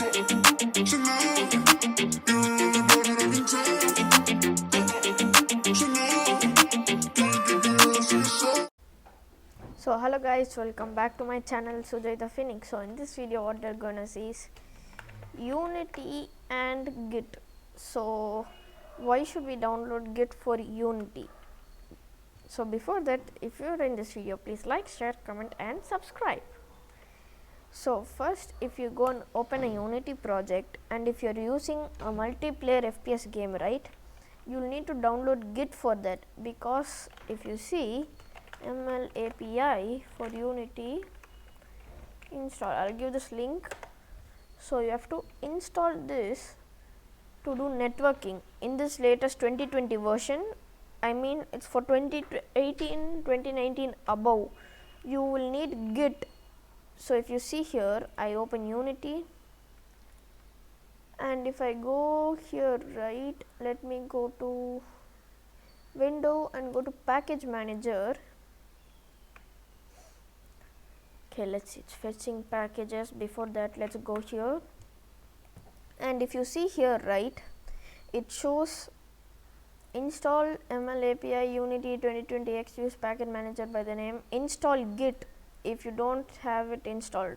So hello guys, welcome back to my channel Zotac Rtx. So in this video what we're gonna see is Unity and Git. So why should we download Git for Unity? So before that, if you're in this video, please like, share, comment and subscribe. So first, if you go and open a Unity project, and if you're using a multiplayer FPS game, right, you'll need to download Git for that, because if you see Mlapi for Unity install, I'll give this link. So you have to install this to do networking in this latest 2020 version. I mean, it's for 2018, 2019 above. You will need Git. So if you see here, I open Unity, and if I go here, right, let me go to Window and go to Package Manager. Okay, let's see, it's fetching packages. Before that, let's go here, and if you see here, right, it shows install Mlapi Unity 2020X, use package manager by the name, install Git if you don't have it installed,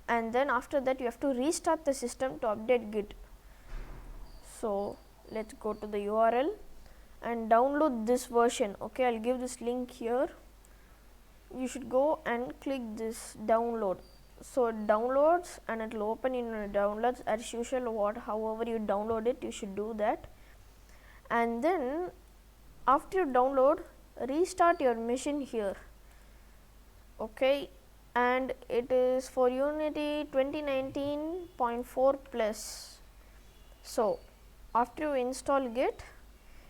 and then after that you have to restart the system to update Git. So let's go to the URL and download this version. Okay, I'll give this link here. You should go and click this download. So it downloads and it will open in your downloads as usual. However you download it, you should do that. And then after you download, restart your machine here. Okay, and it is for Unity 2019.4 plus. So after you install Git,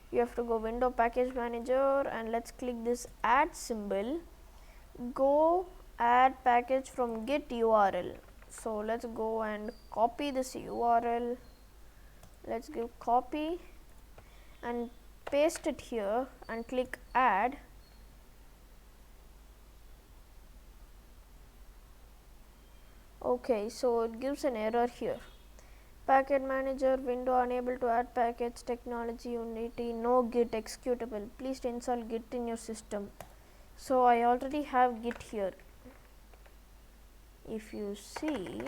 you have to go Window Package Manager, and let's click this add symbol. Go add package from Git URL. So let's go and copy this URL. Let's give copy and paste it here and click add. Okay, so it gives an error here. Package manager window unable to add package technology Unity, no Git executable. Please install Git in your system. So I already have Git here. If you see,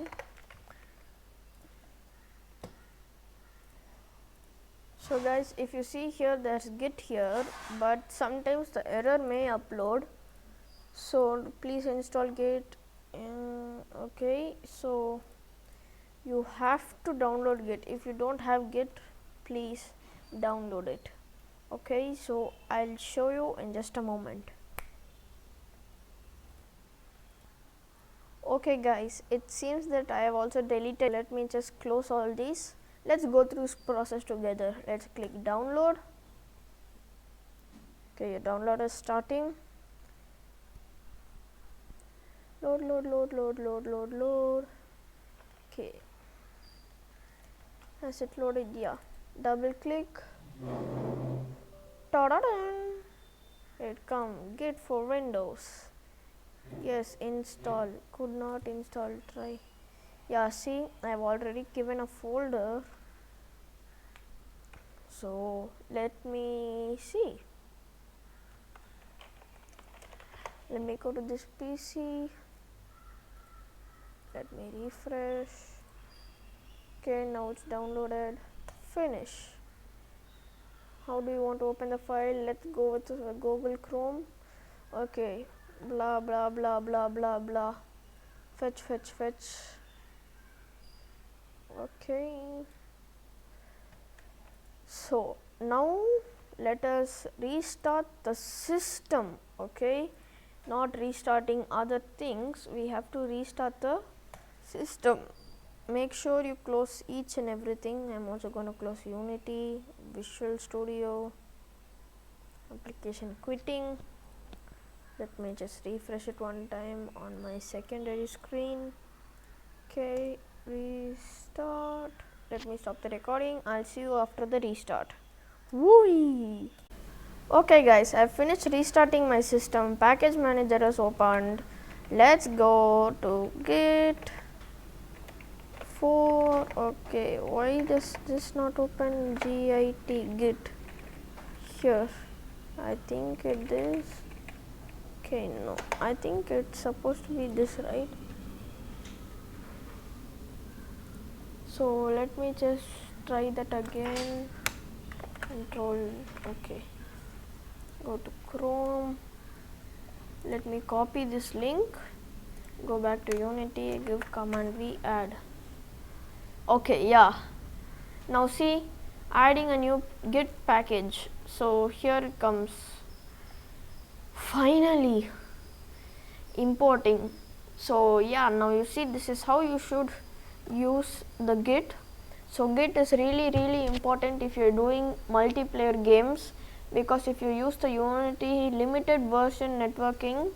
so guys, if you see here, there's Git here, but sometimes the error may upload. So please install Git. Okay, so you have to download Git. If you don't have Git, please download it. Okay, so I'll show you in just a moment. Okay guys, it seems that I have also deleted. Let me just close all these. Let's go through this process together. Let's click download. Okay, your download is starting. Load. Okay, has it loaded? Yeah, double click. Ta-da-da! It come Git for Windows. Yes, install. Could not install. Try. Yeah, see, I have already given a folder. So let me see. Let me go to this PC. Let me refresh. Okay, now it's downloaded. Finish. How do you want to open the file? Let's go with Google Chrome. Okay, blah blah blah blah blah blah. Fetch. Okay, so now let us restart the system. Okay, not restarting other things, we have to restart the system. Make sure you close each and everything. I'm also going to close Unity, Visual Studio, application quitting. Let me just refresh it one time on my secondary screen. Okay, restart. Let me stop the recording. I'll see you after the restart. Woo! Okay guys, I've finished restarting my system. Package manager is opened. Let's go to Git before. Okay, why does this not open git here? I think it is. Okay, no, I think it's supposed to be this, right? So let me just try that again. Control, okay, go to Chrome, let me copy this link, go back to Unity, give command V, add. Okay, yeah, now see, adding a new git package. So here it comes, finally importing. So yeah, now you see, this is how you should use the git. So git is really important if you're doing multiplayer games, because if you use the Unity limited version networking.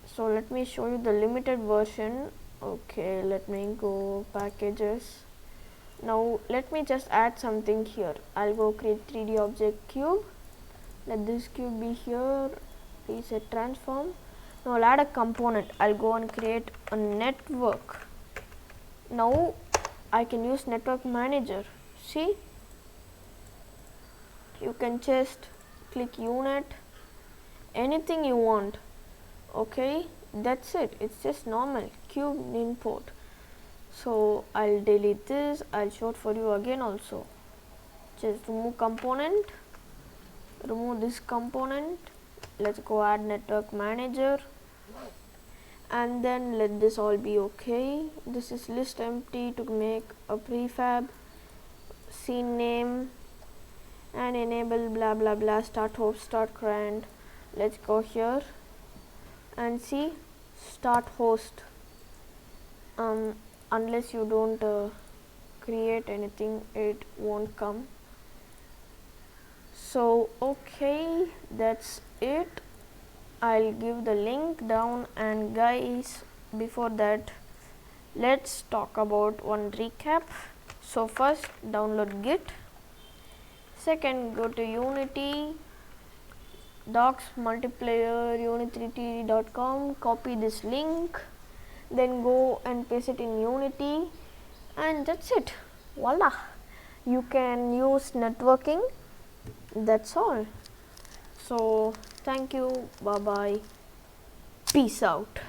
So let me show you the limited version. Okay, let me go packages. Now let me just add something here. I'll go create 3D object cube. Let this cube be here. Reset transform. Now I'll add a component. I'll go and create a network. Now I can use network manager. See, you can just click unit, anything you want. Okay, that's it. It's just normal cube import. So I'll delete this. I'll show it for you again also. Just remove component, remove this component. Let's go add network manager, and then let this all be okay. This is list empty to make a prefab, scene name, and enable blah blah blah, start host, start client. Let's go here and see, start host. Unless you don't create anything, it won't come. So okay, that's it. I'll give the link down, and guys, before that, let's talk about one recap. So first, download Git. Second, go to Unity docs multiplayer unity3d.com, copy this link, then go and paste it in Unity, and that's it. Voila, you can use networking. That's all. So thank you, bye bye, peace out.